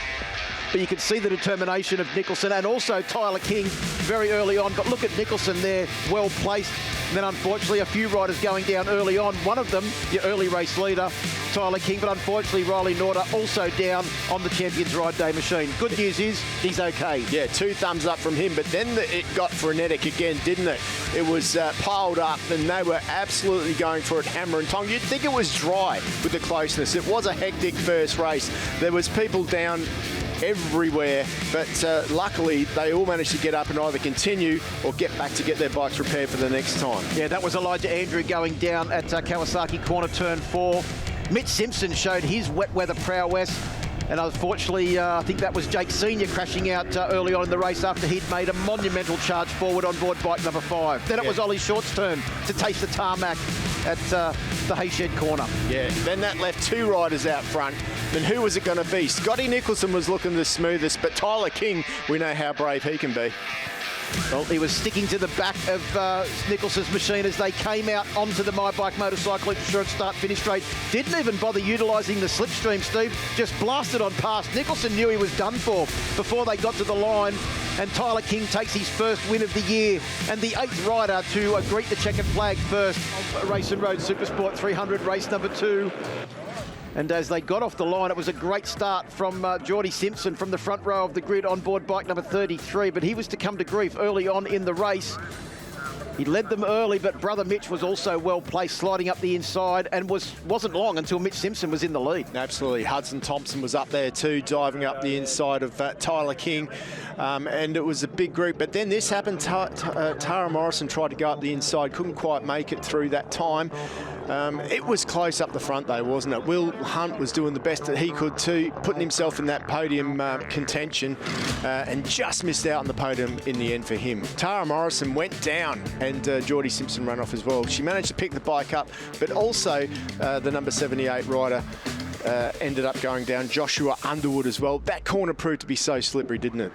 but you can see the determination of Nicholson and also Tyler King very early on. But look at Nicholson there, well placed. And then unfortunately a few riders going down early on. One of them, your early race leader, Tyler King, but unfortunately Riley Norder also down on the Champions Ride Day machine. Good news is he's okay. Yeah, 2 thumbs up from him, but then it got frenetic again, didn't it? It was piled up and they were absolutely going for it, hammer and tong. You'd think it was dry with the closeness. It was a hectic first race. There was people down everywhere, but luckily they all managed to get up and either continue or get back to get their bikes repaired for the next time. Yeah, that was Elijah Andrew going down at Kawasaki corner turn 4. Mitch Simpson showed his wet weather prowess, and unfortunately I think that was Jake Senior crashing out early on in the race after he'd made a monumental charge forward on board bike number 5. Then it was Ollie Short's turn to taste the tarmac at the Hayshed corner. Yeah, then that left 2 riders out front. Then who was it going to be? Scotty Nicholson was looking the smoothest, but Tyler King, we know how brave he can be. Well, he was sticking to the back of Nicholson's machine as they came out onto the My Bike Motorcycle Insurance start-finish straight. Didn't even bother utilising the slipstream, Steve. Just blasted on past. Nicholson knew he was done for before they got to the line. And Tyler King takes his first win of the year. And the 8th rider to greet the checkered flag first of Race and Road Supersport 300, race number 2. And as they got off the line, it was a great start from Geordie Simpson from the front row of the grid on board bike number 33, but he was to come to grief early on in the race. He led them early, but brother Mitch was also well placed, sliding up the inside, and wasn't long until Mitch Simpson was in the lead. Absolutely. Hudson Thompson was up there too, diving up the inside of Tyler King, and it was a big group. But then this happened. Tara Morrison tried to go up the inside, couldn't quite make it through that time. It was close up the front though, wasn't it? Will Hunt was doing the best that he could too, putting himself in that podium contention, and just missed out on the podium in the end for him. Tara Morrison went down, and Geordie Simpson ran off as well. She managed to pick the bike up, but also the number 78 rider ended up going down, Joshua Underwood as well. That corner proved to be so slippery, didn't it?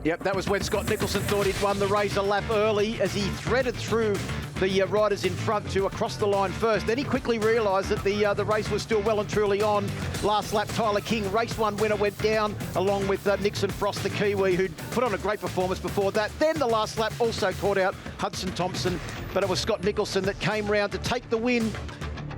Yep, that was when Scott Nicholson thought he'd won the race a lap early as he threaded through the riders in front to across the line first. Then he quickly realised that the race was still well and truly on. Last lap, Tyler King, race 1 winner, went down along with Nixon Frost, the Kiwi, who'd put on a great performance before that. Then the last lap also caught out Hudson Thompson, but it was Scott Nicholson that came round to take the win.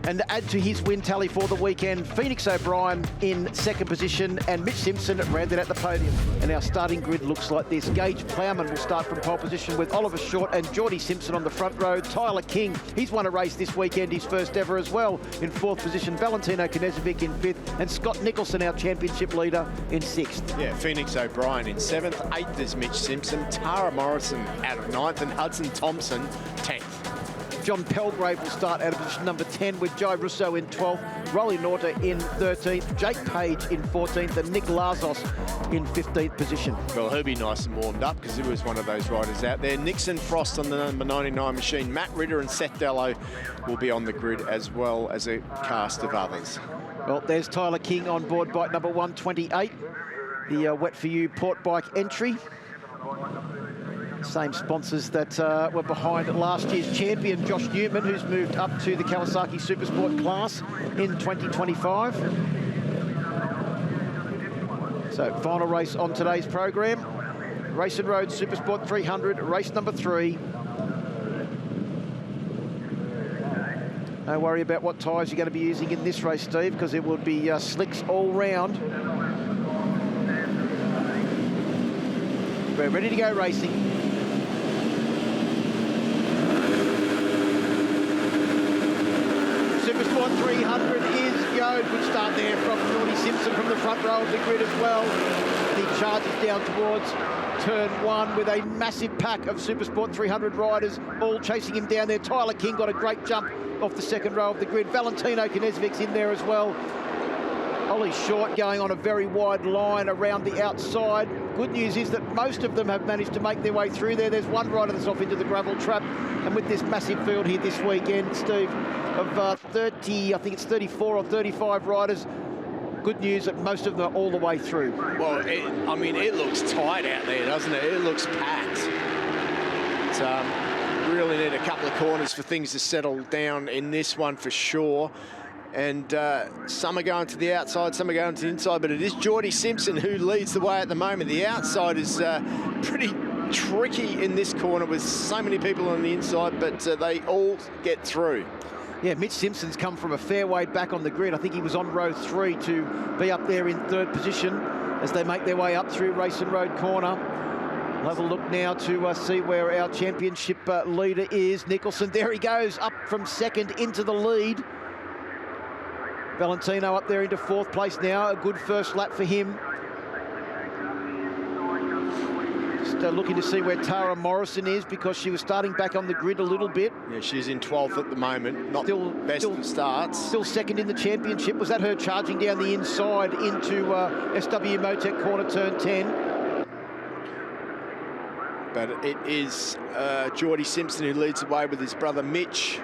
And to add to his win tally for the weekend, Phoenix O'Brien in second position and Mitch Simpson rounded at the podium. And our starting grid looks like this. Gage Plowman will start from pole position with Oliver Short and Geordie Simpson on the front row. Tyler King, he's won a race this weekend, his first ever as well, in fourth position. Valentino Knežević in fifth and Scott Nicholson, our championship leader, in sixth. Yeah, Phoenix O'Brien in seventh. Eighth is Mitch Simpson. Tara Morrison out of ninth and Hudson Thompson 10th. John Pelgrave will start out of position number 10 with Jai Russo in 12th, Rolly Norta in 13th, Jake Page in 14th and Nick Lazos in 15th position. Well, he'll be nice and warmed up because he was one of those riders out there. Nixon Frost on the number 99 machine. Matt Ritter and Seth Dello will be on the grid as well as a cast of others. Well, there's Tyler King on board bike number 128, the Wet For You Port Bike entry. Same sponsors that were behind last year's champion, Josh Newman, who's moved up to the Kawasaki Supersport class in 2025. So, final race on today's program. Race and Road Supersport 300, race number 3. Don't worry about what tyres you're going to be using in this race, Steve, because it will be slicks all round. We're ready to go racing. Supersport 300 is go. Good start there from Geordie Simpson from the front row of the grid as well. He charges down towards turn 1 with a massive pack of Supersport 300 riders all chasing him down there. Tyler King got a great jump off the second row of the grid. Valentino Knežević in there as well. Ollie Short going on a very wide line around the outside. Good news is that most of them have managed to make their way through there. There's one rider that's off into the gravel trap. And with this massive field here this weekend, Steve, of 30, I think it's 34 or 35 riders, good news that most of them are all the way through. Well, it looks tight out there, doesn't it? It looks packed. It's, really need a couple of corners for things to settle down in this one for sure. And some are going to the outside, some are going to the inside, but it is Geordie Simpson who leads the way at the moment. The outside is pretty tricky in this corner with so many people on the inside, but they all get through. Yeah, Mitch Simpson's come from a fair way back on the grid. I think he was on row 3 to be up there in third position as they make their way up through Race and Road corner. We'll have a look now to see where our championship leader is. Nicholson, there he goes, up from second into the lead. Valentino up there into fourth place now. A good first lap for him. Just looking to see where Tara Morrison is because she was starting back on the grid a little bit. Yeah, she's in 12th at the moment. Not still best of starts. Still second in the championship. Was that her charging down the inside into SW Motec corner turn 10? But it is Geordie Simpson who leads the way with his brother Mitch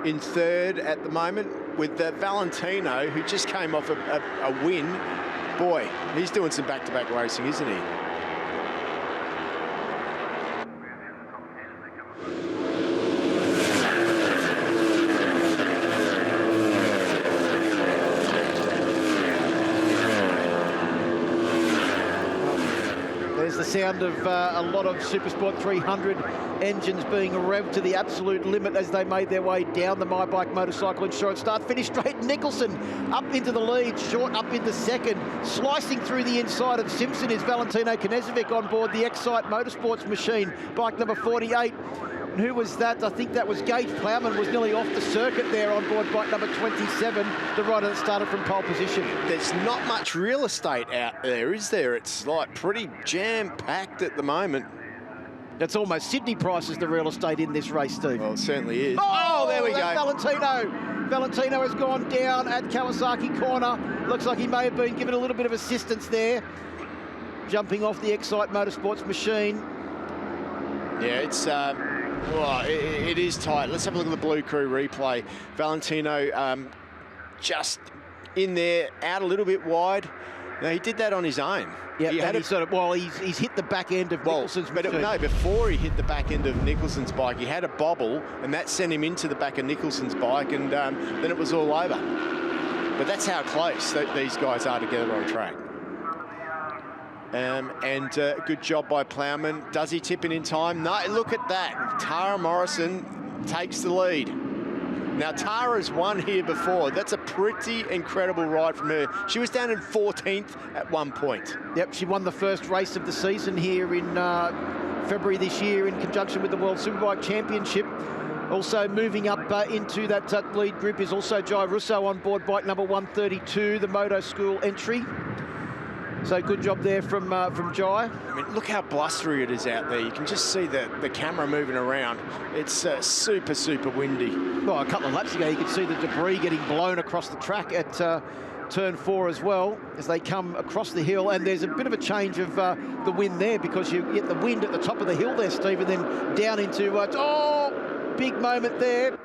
in third at the moment, with Valentino, who just came off a win. Boy, he's doing some back-to-back racing, isn't he? There's the sound of a lot of Supersport 300 engines being revved to the absolute limit as they made their way down the My Bike Motorcycle Insurance start finish straight. Nicholson up into the lead, Short up into second. Slicing through the inside of Simpson is Valentino Knežević on board the Excite Motorsports machine, bike number 48. And who was that? I think that was Gage Plowman, was nearly off the circuit there on board bike number 27, the rider that started from pole position. There's not much real estate out there, is there? It's like pretty jam-packed at the moment. That's almost Sydney prices the real estate in this race, Steve. Well, it certainly is. Oh, there we go. Valentino. Valentino has gone down at Kawasaki corner. Looks like he may have been given a little bit of assistance there. Jumping off the Excite Motorsports machine. Yeah, it's... well, it is tight. Let's have a look at the Blue Crew replay. Valentino just in there, out a little bit wide. Now, he did that on his own. Yeah, he's hit the back end of Nicholson's machine. No, before he hit the back end of Nicholson's bike, he had a bobble, and that sent him into the back of Nicholson's bike, and then it was all over. But that's how close these guys are together on track. Good job by Plowman. Does he tip it in time? No, look at that. Tara Morrison takes the lead. Now, Tara's won here before. That's a pretty incredible ride from her. She was down in 14th at one point. Yep, she won the first race of the season here in February this year in conjunction with the World Superbike Championship. Also moving up into that lead group is also Jai Russo on board bike number 132, the Moto School entry. So good job there from Jai. I mean, look how blustery it is out there. You can just see the camera moving around. It's super, super windy. Well, a couple of laps ago, you could see the debris getting blown across the track at turn 4 as well as they come across the hill. And there's a bit of a change of the wind there because you get the wind at the top of the hill there, Steve, and then down into... big moment there.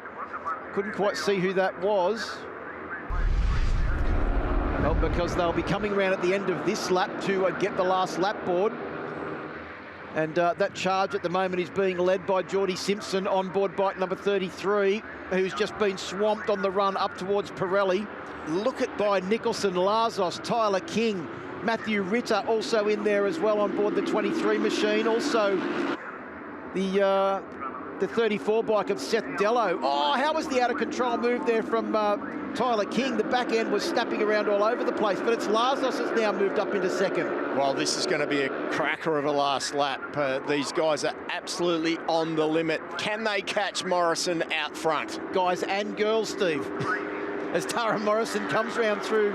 Couldn't quite see who that was. Well, because they'll be coming around at the end of this lap to get the last lap board. And that charge at the moment is being led by Geordie Simpson on board bike number 33, who's just been swamped on the run up towards Pirelli. Look at by Nicholson, Lazos, Tyler King, Matthew Ritter also in there as well on board the 23 machine. Also the 34 bike of Seth Dello. Oh, how was the out-of-control move there from Tyler King? The back end was snapping around all over the place, but it's Lazos that's now moved up into second. Well, this is going to be a cracker of a last lap. These guys are absolutely on the limit. Can they catch Morrison out front? Guys and girls, Steve. As Tara Morrison comes round through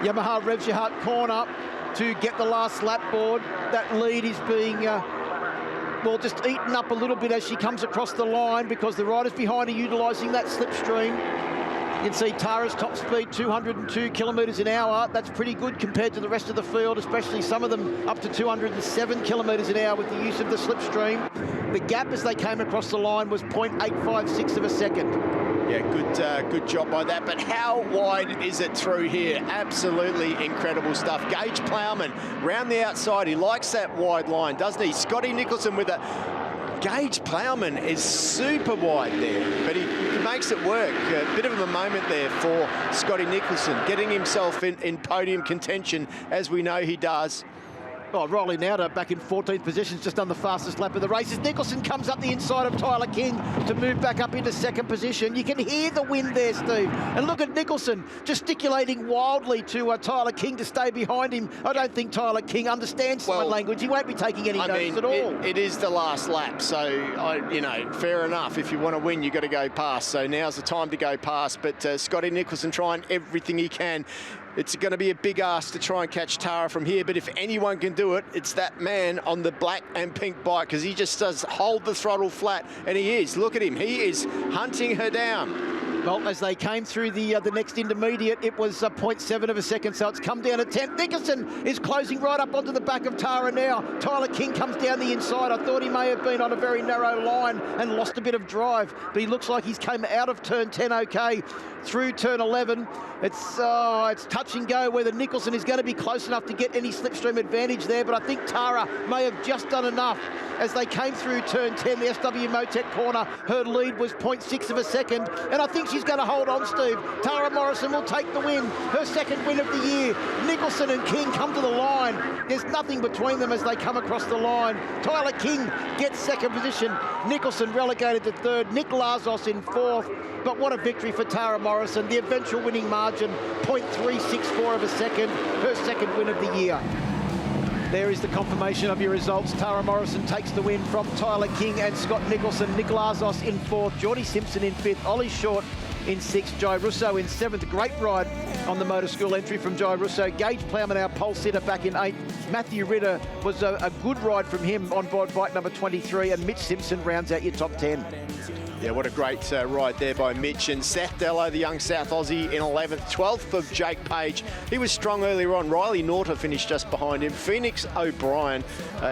Yamaha Revshahat corner to get the last lap board. That lead is being... well, just eaten up a little bit as she comes across the line because the riders behind are utilising that slipstream. You can see Tara's top speed, 202 kilometres an hour. That's pretty good compared to the rest of the field, especially some of them up to 207 kilometres an hour with the use of the slipstream. The gap as they came across the line was 0.856 of a second. Yeah, good job by that. But how wide is it through here? Absolutely incredible stuff. Gage Plowman round the outside. He likes that wide line, doesn't he? Scotty Nicholson with a... Gage Plowman is super wide there, but he makes it work. A bit of a moment there for Scotty Nicholson, getting himself in podium contention, as we know he does. Oh, Riley Nauta back in 14th position, just done the fastest lap of the race. As Nicholson comes up the inside of Tyler King to move back up into second position. You can hear the wind there, Steve. And look at Nicholson gesticulating wildly to Tyler King to stay behind him. I don't think Tyler King understands sign language. He won't be taking any notice at all. It is the last lap, so, fair enough. If you want to win, you've got to go past. So now's the time to go past. But Scotty Nicholson trying everything he can. It's going to be a big ask to try and catch Tara from here, but if anyone can do it, it's that man on the black and pink bike, because he just does hold the throttle flat, and he is. Look at him. He is hunting her down. Well, as they came through the next intermediate, it was 0.7 of a second, so it's come down to 10th. Nicholson is closing right up onto the back of Tara now. Tyler King comes down the inside. I thought he may have been on a very narrow line and lost a bit of drive, but he looks like he's came out of turn 10 okay through turn 11. It's touch and go whether Nicholson is going to be close enough to get any slipstream advantage there, but I think Tara may have just done enough. As they came through turn 10, the SW Motec corner, her lead was 0.6 of a second, and I think she's going to hold on, Steve. Tara Morrison will take the win, her second win of the year. Nicholson and King come to the line. There's nothing between them as they come across the line. Tyler King gets second position. Nicholson relegated to third. Nick Lazos in fourth. But what a victory for Tara Morrison. The eventual winning margin, 0.364 of a second, her second win of the year. There is the confirmation of your results. Tara Morrison takes the win from Tyler King and Scott Nicholson. Nick Lazos in fourth, Geordie Simpson in fifth, Ollie Short in sixth, Jai Russo in seventh. Great ride on the motor school entry from Jai Russo. Gage Plowman, our pole sitter, back in eighth. Matthew Ritter was a good ride from him on board bike number 23, and Mitch Simpson rounds out your top 10. Yeah, what a great ride there by Mitch. And Seth Dello, the young South Aussie, in 11th. 12th of Jake Page. He was strong earlier on. Riley Nauta finished just behind him. Phoenix O'Brien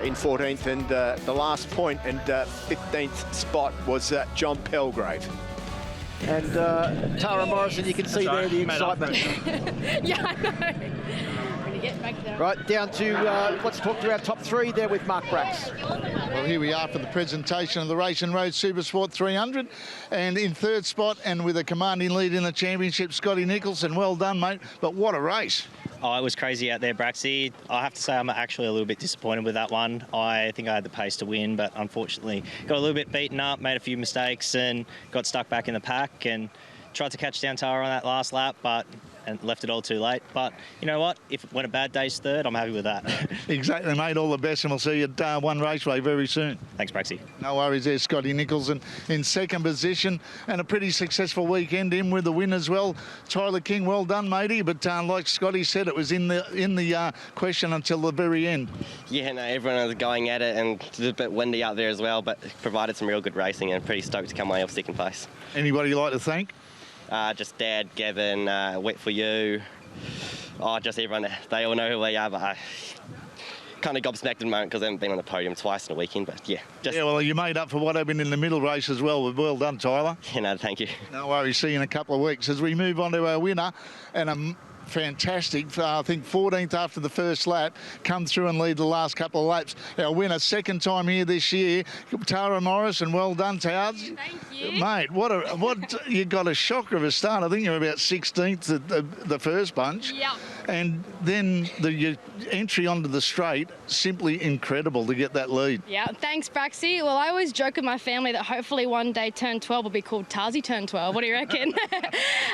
in 14th. And the last point and 15th spot was John Pelgrave. And Tara Morrison, you can see there the excitement. Yeah, I know. Get back there. Right, down to, let's talk to our top three there with Mark Brax. Well, here we are for the presentation of the race and Road Supersport 300. And in third spot and with a commanding lead in the championship, Scotty Nicholson. Well done, mate. But what a race. Oh, it was crazy out there, Braxy. I have to say I'm actually a little bit disappointed with that one. I think I had the pace to win, but unfortunately got a little bit beaten up, made a few mistakes and got stuck back in the pack. And tried to catch down Tara on that last lap, and left it all too late. But you know what? When a bad day's third, I'm happy with that. Exactly, mate. All the best, and we'll see you at One Raceway very soon. Thanks, Braxy. No worries there, Scotty Nicholson in second position, and a pretty successful weekend in with the win as well. Tyler King, well done, matey. But like Scotty said, it was in the question until the very end. Yeah, no, everyone was going at it, and it's a bit windy out there as well, but provided some real good racing, and pretty stoked to come away off second place. Anybody you'd like to thank? Just Dad, Gavin, Wet For You, just everyone. They all know who we are, but I kind of gobsmacked at the moment because I haven't been on the podium twice in a weekend, but yeah. Yeah, well, you made up for what happened in the middle race as well. Well done, Tyler. You know, thank you. No worries, see you in a couple of weeks. As we move on to our winner, and a fantastic, I think 14th after the first lap, come through and lead the last couple of laps. Our winner, second time here this year, Tara Morrison. Well done, Tara. Thank you. Mate, what you got a shocker of a start. I think you're about 16th at the first bunch. Yep. And then your entry onto the straight, simply incredible to get that lead. Yeah, thanks, Braxy. Well, I always joke with my family that hopefully one day Turn 12 will be called Tarzi Turn 12. What do you reckon?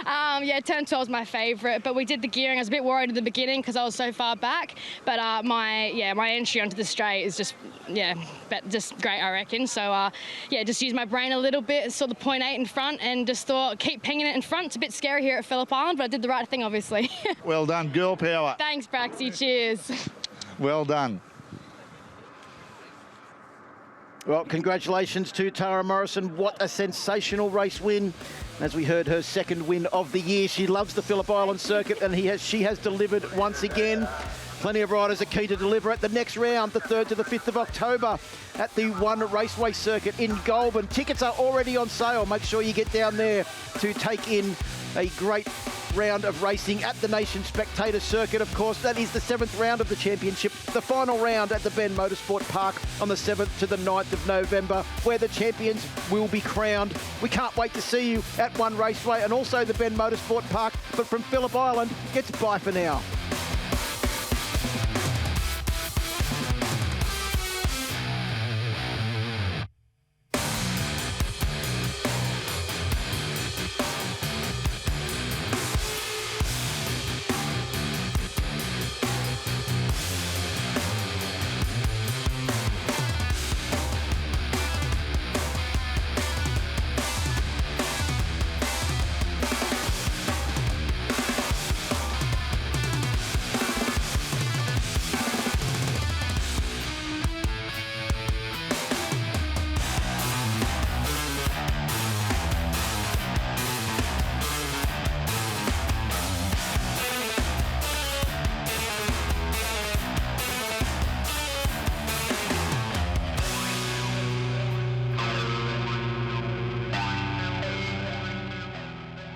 Yeah, Turn 12 is my favourite, but we did the gearing. I was a bit worried at the beginning because I was so far back, but my entry onto the straight is just great, I reckon. So just use my brain a little bit, saw the 0.8 in front, and just thought keep pinging it in front. It's a bit scary here at Phillip Island, but I did the right thing, obviously. Well done, girl power. Thanks, Braxy. Cheers. Well done. Well, congratulations to Tara Morrison. What a sensational race win. As we heard, her second win of the year. She loves the Phillip Island circuit, and she has delivered once again. Plenty of riders are key to deliver at the next round, the 3rd to the 5th of October at the One Raceway circuit in Goulburn. Tickets are already on sale. Make sure you get down there to take in a great round of racing at the Nation Spectator Circuit. Of course, that is the 7th round of the championship, the final round at the Ben Motorsport Park on the 7th to the 9th of November, where the champions will be crowned. We can't wait to see you at One Raceway and also the Ben Motorsport Park. But from Phillip Island, it's bye for now.